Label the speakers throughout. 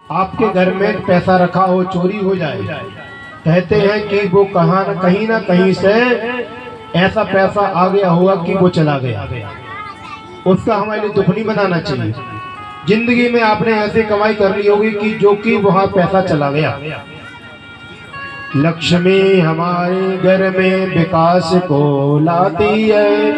Speaker 1: आपके घर में पैसा रखा हो चोरी हो जाए, कहते हैं कि वो कहीं ना कहीं से ऐसा पैसा आ गया होगा कि वो चला गया। उसका हमारे लिए दुख नहीं बनाना चाहिए। जिंदगी में आपने ऐसी कमाई कर ली होगी कि जो कि वहां पैसा चला गया। लक्ष्मी हमारे घर में विकास को लाती है।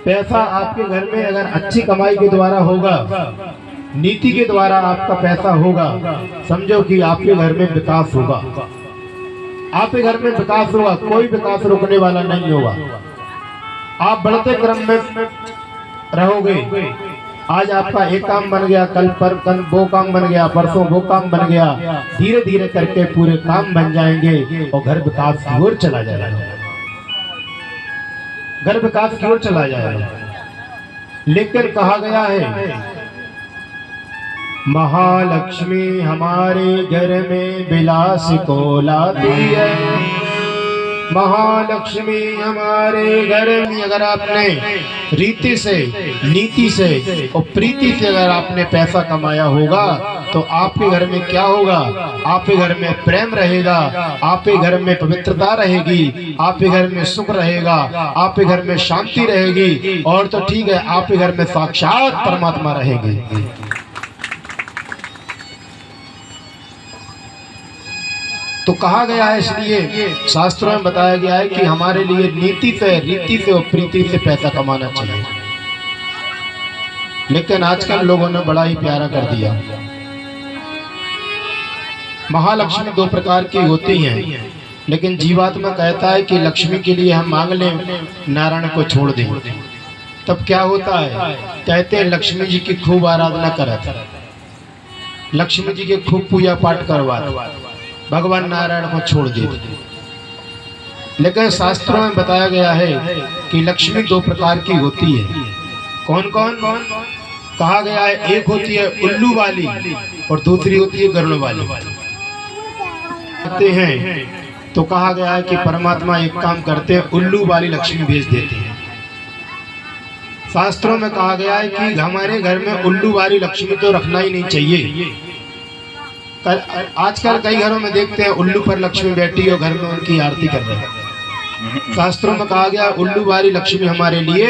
Speaker 1: पैसा आपके घर में अगर अच्छी कमाई के द्वारा होगा, नीति के द्वारा आपका पैसा होगा, समझो कि आपके घर में विकास होगा। आपके घर में विकास होगा, कोई विकास रोकने वाला नहीं होगा। आप बढ़ते क्रम में रहोगे। आज आपका एक काम बन गया, कल वो काम बन गया, परसों वो काम बन गया। धीरे धीरे करके पूरे काम बन जाएंगे और घर विकास की ओर चला जाएगा। घर विकास की ओर चला जाएगा। लेकिन कहा गया है महालक्ष्मी हमारे घर में विलास को लाती है। महालक्ष्मी हमारे घर में अगर आपने रीति से, नीति से और प्रीति से अगर आपने पैसा कमाया होगा तो आपके घर में क्या होगा? आपके घर में प्रेम रहेगा, आपके घर में पवित्रता रहेगी, आपके घर में सुख रहेगा, आपके घर में शांति रहेगी और तो ठीक है, आपके घर में साक्षात परमात्मा रहेगी। तो कहा गया है, इसलिए शास्त्रों में बताया गया है कि हमारे लिए नीति से, रीति से और प्रीति से पैसा कमाना चाहिए। लेकिन आजकल लोगों ने बड़ा ही प्यारा कर दिया। महालक्ष्मी दो प्रकार की होती हैं, लेकिन जीवात्मा कहता है कि लक्ष्मी के लिए हम मांग लें, नारायण को छोड़ दें। तब क्या होता है? कहते हैं लक्ष्मी जी की खूब आराधना करत, लक्ष्मी जी के खूब पूजा पाठ करवा, भगवान नारायण को छोड़ दे। लेकिन शास्त्रों में बताया गया है कि लक्ष्मी दो प्रकार की होती है। कौन कौन? कहा गया है एक होती है उल्लू वाली और दूसरी होती है गरुड़ वाली। कहते हैं तो कहा गया है कि परमात्मा एक काम करते हैं, उल्लू वाली लक्ष्मी भेज देते हैं। शास्त्रों में कहा गया है कि हमारे घर में उल्लू वाली लक्ष्मी तो रखना ही नहीं चाहिए। आजकल कई घरों में देखते हैं उल्लू पर लक्ष्मी बैठी और घर में उनकी आरती कर रहे हैं। शास्त्रों में कहा गया उल्लू वाली लक्ष्मी हमारे लिए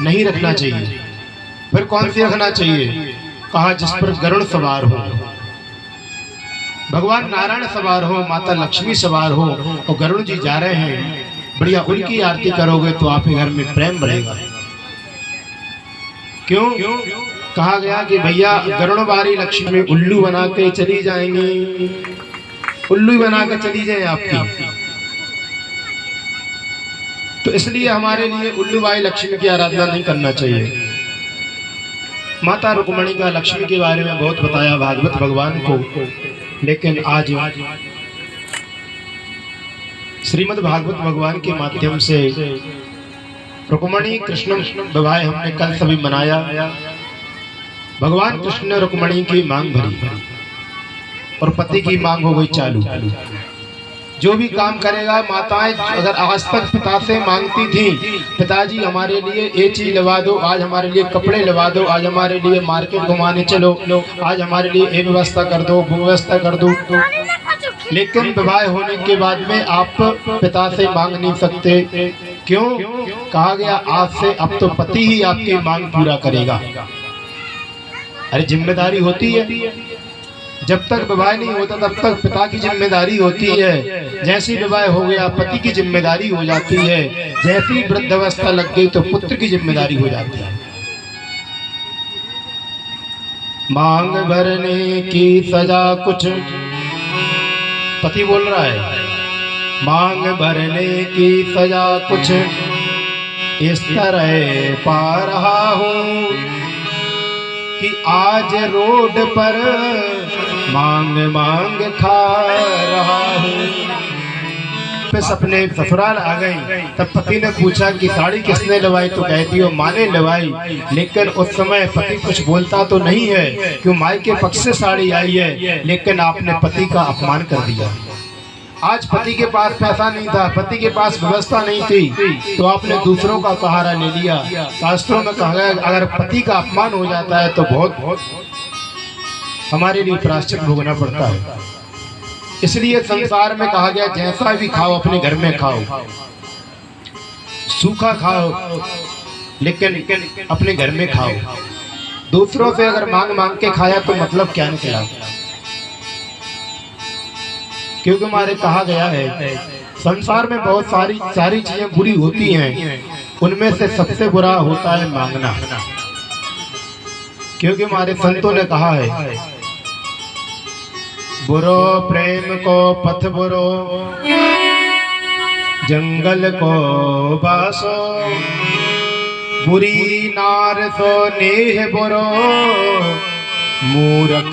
Speaker 1: नहीं रखना चाहिए। फिर कौन सी रखना चाहिए? कहा जिस पर गरुड़ सवार हो, भगवान नारायण सवार हो, माता लक्ष्मी सवार हो और गरुड़ जी जा रहे हैं, बढ़िया उनकी आरती करोगे तो आपके घर में प्रेम बढ़ेगा। क्यों? कहा गया कि भैया गरुड़ वाली लक्ष्मी उल्लू बना के चली जाएंगी, उल्लू बना के चली जाए आपकी। तो इसलिए हमारे लिए उल्लू वाली लक्ष्मी की आराधना नहीं करना चाहिए। माता रुक्मणी का लक्ष्मी के बारे में बहुत बताया भागवत भगवान को, लेकिन आज श्रीमद् भागवत भगवान के माध्यम से रुक्मणी कृष्ण विवाह हमने कल सभी मनाया। भगवान कृष्ण ने रुक्मणी की मांग भरी और पति की मांग हो गई चालू। जो भी काम करेगा, माताएं अगर आज तक पिता से मांगती थी, पिताजी हमारे लिए ये चीज लवा दो, आज हमारे लिए कपड़े लवा दो, आज हमारे लिए मार्केट घुमाने चलो, आज हमारे लिए ये व्यवस्था कर दो, वो व्यवस्था कर दो। लेकिन विवाह होने के बाद में आप पिता से मांग नहीं सकते। क्यों? कहा गया आज से अब तो पति ही आपकी मांग पूरा करेगा। अरे जिम्मेदारी होती है, जब तक विवाह नहीं होता तब तक पिता की जिम्मेदारी होती है। जैसे विवाह हो गया पति की जिम्मेदारी हो जाती है, जैसी वृद्धावस्था लग गई तो पुत्र की जिम्मेदारी हो जाती है। मांग भरने की सजा कुछ, पति बोल रहा है, मांग भरने की सजा कुछ इस तरह पा रहा हूँ कि आज रोड पर मांग मांग खा रहा हूँ। अपने ससुराल आ गई, तब पति ने पूछा कि साड़ी किसने लवाई? तो कहती हो माँ ने लवाई। लेकिन उस समय पति कुछ बोलता तो नहीं है, क्यों माई के पक्ष से साड़ी आई है, लेकिन आपने पति का अपमान कर दिया। आज पति के पास पैसा नहीं था, पति के पास व्यवस्था नहीं थी, तो आपने दूसरों का सहारा ले लिया। शास्त्रों में कहा गया अगर पति का अपमान हो जाता है तो बहुत हमारे लिए प्रायश्चित भोगना पड़ता है। इसलिए संसार में कहा गया जैसा भी खाओ अपने घर में खाओ, सूखा खाओ लेकिन अपने घर में खाओ। दूसरों से अगर मांग मांग के खाया तो मतलब क्या निकला? क्योंकि हमारे कहा गया है संसार में बहुत सारी चीजें बुरी होती हैं, उनमें से सबसे बुरा होता है मांगना। क्योंकि हमारे संतों ने कहा है बुरो प्रेम को पथ बुरो, जंगल को बासो, बुरी नार सो नेह बुरो, मूरख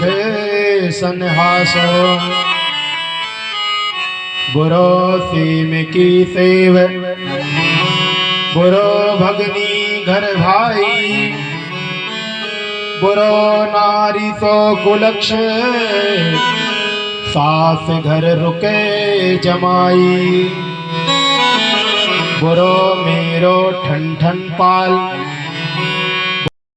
Speaker 1: सन्हासो। बुरो सीम की सेव, बुरो भगनी घर भाई, बुरो नारी सो कुलक्ष, सास घर रुके जमाई। बुरो मेरो ठन ठन पाल,